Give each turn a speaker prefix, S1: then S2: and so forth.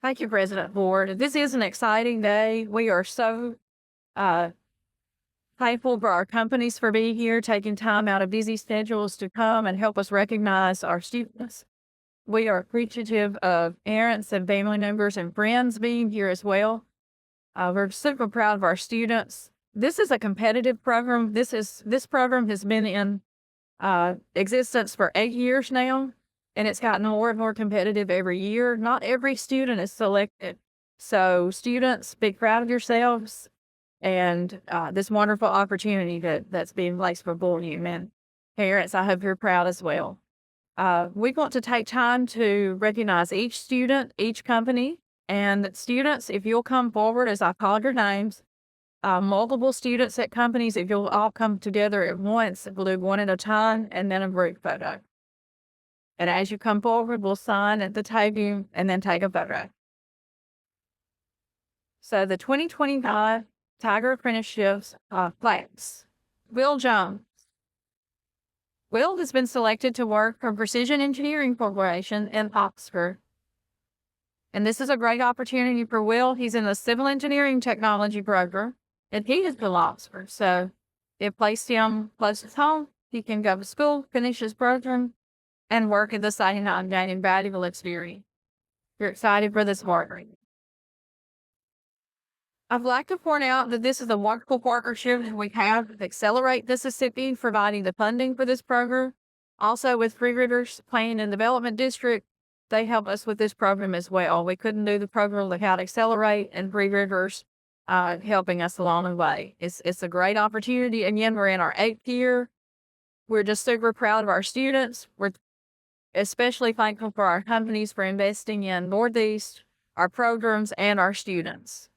S1: Thank you, President Ford. This is an exciting day. We are so uh, thankful for our companies for being here, taking time out of busy schedules to come and help us recognize our students. We are appreciative of parents and family members and friends being here as well. We're super proud of our students. This is a competitive program. This program has been in existence for 8 years now, and it's gotten more and more competitive every year. Not every student is selected. So students, be proud of yourselves and this wonderful opportunity that's being placed before you. And parents, I hope you're proud as well. We want to take time to recognize each student, each company, and students, if you'll come forward as I called your names, multiple students at companies, if you'll all come together at once, we'll do one at a time and then a group photo. And as you come forward, we'll sign at the table and then take a photo. So the 2025 Tiger Apprenticeship class. Will Jones. Will has been selected to work for Precision Engineering Corporation in Oxford. And this is a great opportunity for Will. He's in the Civil Engineering Technology program, and he is in Oxford. So it placed him close to home. He can go to school, finish his program, and work at the site and gain valuable experience. You're excited for this partnering. I'd like to point out that this is a wonderful partnership that we have with Accelerate Mississippi, providing the funding for this program. Also with Free Rivers Planning and Development District, they help us with this program as well. We couldn't do the program without Accelerate and Free Rivers helping us along the way. It's a great opportunity. Again, we're in our 8th year. We're just super proud of our students. We're especially thankful for our companies for investing in Northeast, our programs, and our students.